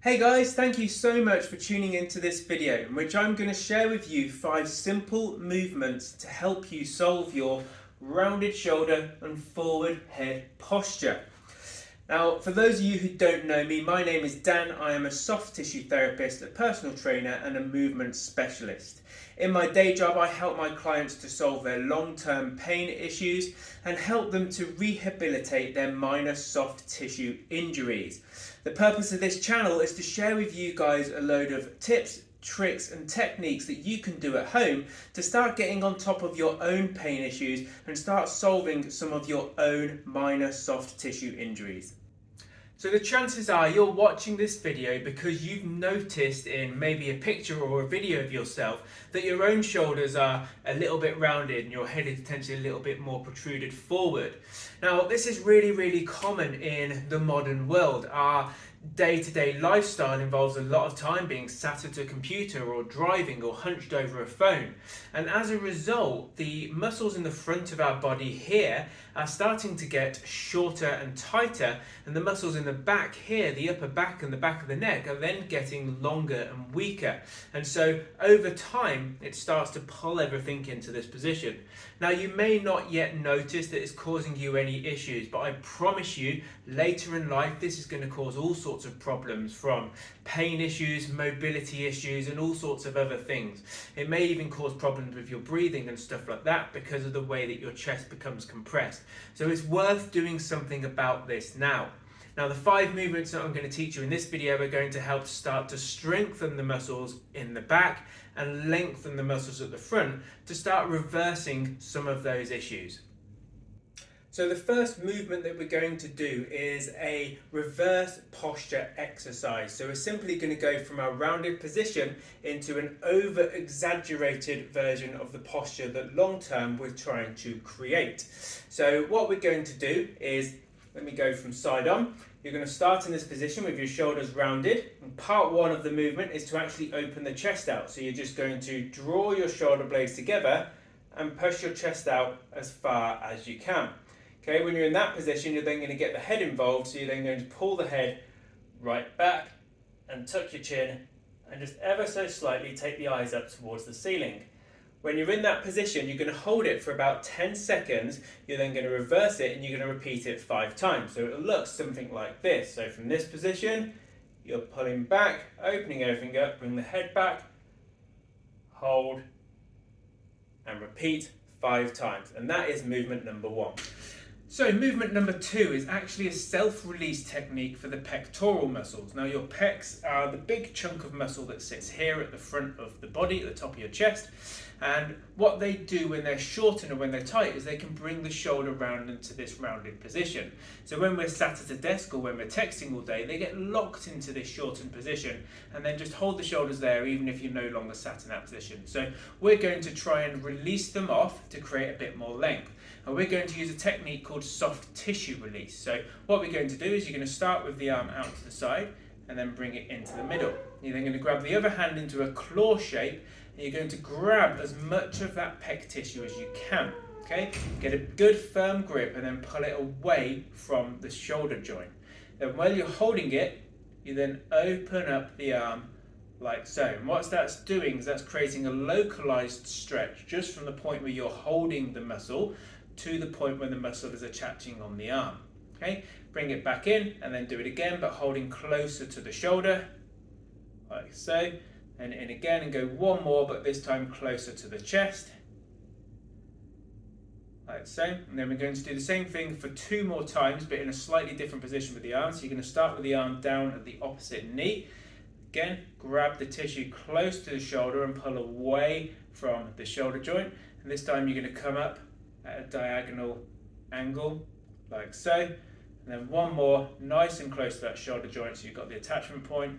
Hey guys, thank you so much for tuning into this video in which I'm going to share with you 5 simple movements to help you solve your rounded shoulder and forward head posture. Now, for those of you who don't know me, my name is Dan. I am a soft tissue therapist, a personal trainer and a movement specialist. In my day job, I help my clients to solve their long-term pain issues and help them to rehabilitate their minor soft tissue injuries. The purpose of this channel is to share with you guys a load of tips, tricks and techniques that you can do at home to start getting on top of your own pain issues and start solving some of your own minor soft tissue injuries. So the chances are you're watching this video because you've noticed in maybe a picture or a video of yourself that your own shoulders are a little bit rounded and your head is potentially a little bit more protruded forward. Now, this is really common in the modern world. Our day-to-day lifestyle involves a lot of time being sat at a computer or driving or hunched over a phone, and as a result the muscles in the front of our body here are starting to get shorter and tighter, and the muscles in the back here, the upper back and the back of the neck, are then getting longer and weaker, and so over time it starts to pull everything into this position. Now, you may not yet notice that it's causing you any issues, but I promise you later in life this is going to cause all sorts of problems, from pain issues, mobility issues and all sorts of other things. It may even cause problems with your breathing and stuff like that because of the way that your chest becomes compressed. So it's worth doing something about this now. Now, the 5 movements that I'm going to teach you in this video are going to help start to strengthen the muscles in the back and lengthen the muscles at the front to start reversing some of those issues. So the first movement that we're going to do is a reverse posture exercise. So we're simply going to go from our rounded position into an over-exaggerated version of the posture that long-term we're trying to create. So what we're going to do is, let me go from side on. You're going to start in this position with your shoulders rounded. And part 1 of the movement is to actually open the chest out. So you're just going to draw your shoulder blades together and push your chest out as far as you can. Okay, when you're in that position, you're then going to get the head involved. So you're then going to pull the head right back and tuck your chin and just ever so slightly take the eyes up towards the ceiling. When you're in that position, you're going to hold it for about 10 seconds. You're then going to reverse it and you're going to repeat it 5 times. So it looks something like this. So from this position, you're pulling back, opening everything up, bring the head back, hold, and repeat 5 times. And that is movement number 1. So movement number 2 is actually a self-release technique for the pectoral muscles. Now, your pecs are the big chunk of muscle that sits here at the front of the body, at the top of your chest. And what they do when they're shortened or when they're tight is they can bring the shoulder round into this rounded position. So when we're sat at a desk or when we're texting all day, they get locked into this shortened position and then just hold the shoulders there even if you're no longer sat in that position. So we're going to try and release them off to create a bit more length. And we're going to use a technique called soft tissue release. So what we're going to do is you're going to start with the arm out to the side and then bring it into the middle. You're then going to grab the other hand into a claw shape and you're going to grab as much of that pec tissue as you can. Okay? Get a good firm grip and then pull it away from the shoulder joint. Then while you're holding it, you then open up the arm like so. And what that's doing is that's creating a localized stretch just from the point where you're holding the muscle to the point when the muscle is attaching on the arm. Okay, bring it back in and then do it again, but holding closer to the shoulder, like so, and in again and go one more, but this time closer to the chest, like so. And then we're going to do the same thing for 2 more times, but in a slightly different position with the arm. So you're going to start with the arm down at the opposite knee. Again, grab the tissue close to the shoulder and pull away from the shoulder joint. And this time you're going to come up at a diagonal angle, like so. And then one more, nice and close to that shoulder joint, so you've got the attachment point,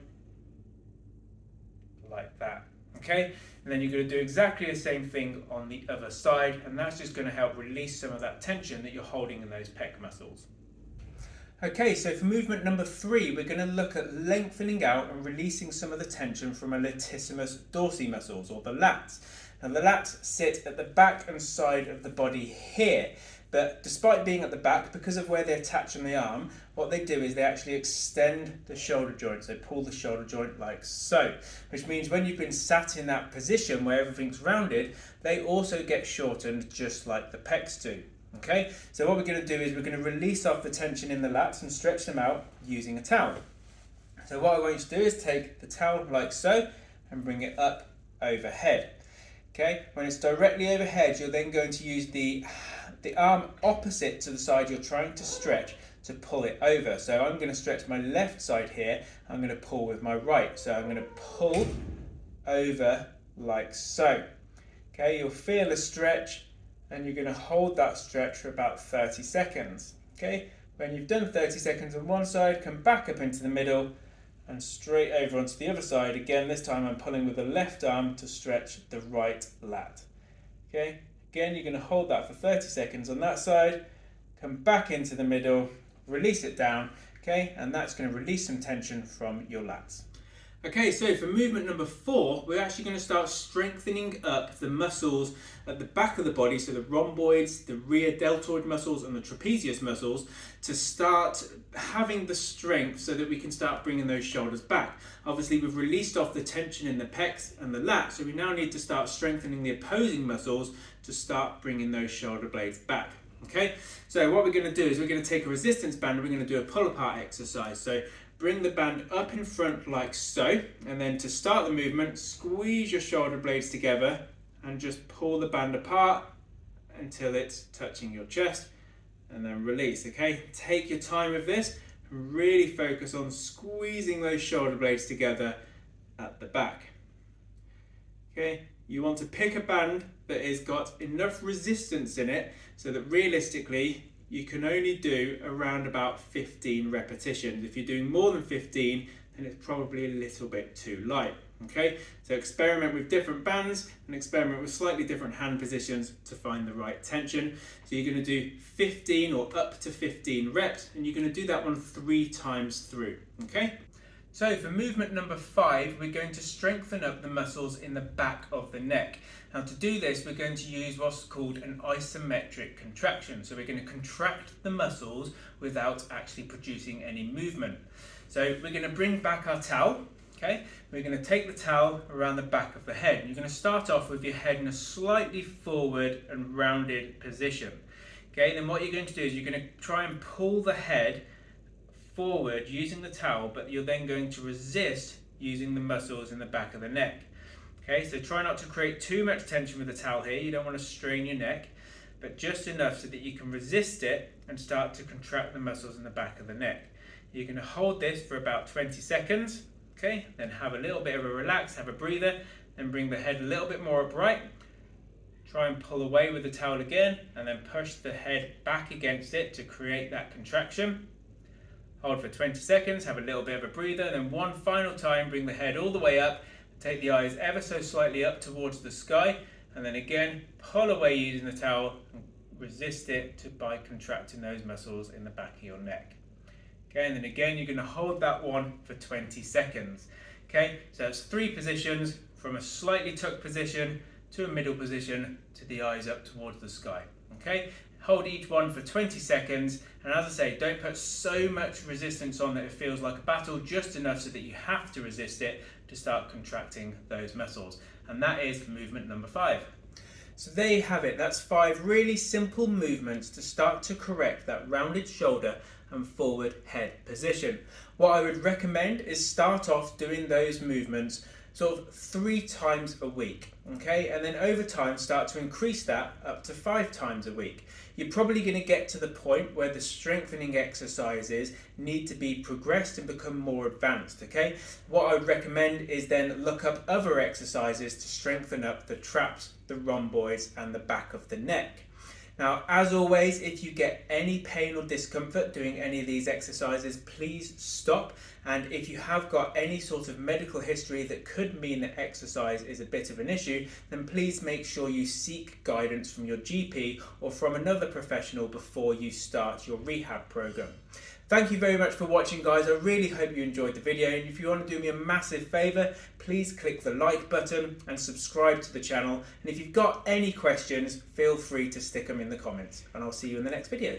like that. Okay, and then you're going to do exactly the same thing on the other side, and that's just going to help release some of that tension that you're holding in those pec muscles. Okay, so for movement number 3, we're going to look at lengthening out and releasing some of the tension from our latissimus dorsi muscles, or the lats. And the lats sit at the back and side of the body here. But despite being at the back, because of where they attach on the arm, what they do is they actually extend the shoulder joint. So they pull the shoulder joint like so, which means when you've been sat in that position where everything's rounded, they also get shortened just like the pecs do. Okay, so what we're going to do is we're going to release off the tension in the lats and stretch them out using a towel. So what I want you to do is take the towel like so and bring it up overhead. Okay, when it's directly overhead, you're then going to use the arm opposite to the side you're trying to stretch to pull it over. So I'm going to stretch my left side here, I'm going to pull with my right. So I'm going to pull over like so. Okay, you'll feel a stretch and you're going to hold that stretch for about 30 seconds. Okay, when you've done 30 seconds on one side, come back up into the middle and straight over onto the other side. Again, this time I'm pulling with the left arm to stretch the right lat. Okay, again, you're going to hold that for 30 seconds on that side, come back into the middle, release it down, okay, and that's going to release some tension from your lats. Okay, so for movement number 4, we're actually going to start strengthening up the muscles at the back of the body, so the rhomboids, the rear deltoid muscles and the trapezius muscles, to start having the strength so that we can start bringing those shoulders back. Obviously, we've released off the tension in the pecs and the lats, so we now need to start strengthening the opposing muscles to start bringing those shoulder blades back. Okay, so what we're going to do is we're going to take a resistance band and we're going to do a pull apart exercise. So bring the band up in front like so, and then to start the movement, squeeze your shoulder blades together and just pull the band apart until it's touching your chest, and then release. Okay, take your time with this, really focus on squeezing those shoulder blades together at the back. Okay, you want to pick a band that has got enough resistance in it so that realistically you can only do around about 15 repetitions. If you're doing more than 15, then it's probably a little bit too light. Okay, so experiment with different bands and experiment with slightly different hand positions to find the right tension. So you're going to do 15 or up to 15 reps, and you're going to do that one 3 times through. Okay, so for movement number 5, we're going to strengthen up the muscles in the back of the neck. Now to do this, we're going to use what's called an isometric contraction. So we're going to contract the muscles without actually producing any movement. So we're going to bring back our towel. Okay, we're going to take the towel around the back of the head. And you're going to start off with your head in a slightly forward and rounded position. Okay, then what you're going to do is you're going to try and pull the head forward using the towel, but you're then going to resist using the muscles in the back of the neck. Okay, so try not to create too much tension with the towel here. You don't want to strain your neck, but just enough so that you can resist it and start to contract the muscles in the back of the neck. You're going to hold this for about 20 seconds. Okay, then have a little bit of a relax, have a breather, then bring the head a little bit more upright. Try and pull away with the towel again, and then push the head back against it to create that contraction. Hold for 20 seconds, have a little bit of a breather, then one final time, bring the head all the way up, take the eyes ever so slightly up towards the sky, and then again, pull away using the towel and resist it by contracting those muscles in the back of your neck. Okay, and then again, you're going to hold that one for 20 seconds. Okay, so it's 3 positions, from a slightly tucked position to a middle position to the eyes up towards the sky. Okay, hold each one for 20 seconds, and as I say, don't put so much resistance on that it feels like a battle, just enough so that you have to resist it to start contracting those muscles. And that is movement number 5. So there you have it. That's 5 really simple movements to start to correct that rounded shoulder and forward head position. What I would recommend is start off doing those movements sort of 3 times a week, okay? And then over time start to increase that up to 5 times a week. You're probably going to get to the point where the strengthening exercises need to be progressed and become more advanced, okay? What I would recommend is then look up other exercises to strengthen up the traps, the rhomboids and the back of the neck. Now, as always, if you get any pain or discomfort doing any of these exercises, please stop. And if you have got any sort of medical history that could mean that exercise is a bit of an issue, then please make sure you seek guidance from your GP or from another professional before you start your rehab program. Thank you very much for watching, guys. I really hope you enjoyed the video, and if you want to do me a massive favour, please click the like button and subscribe to the channel. And if you've got any questions, feel free to stick them in the comments, and I'll see you in the next video.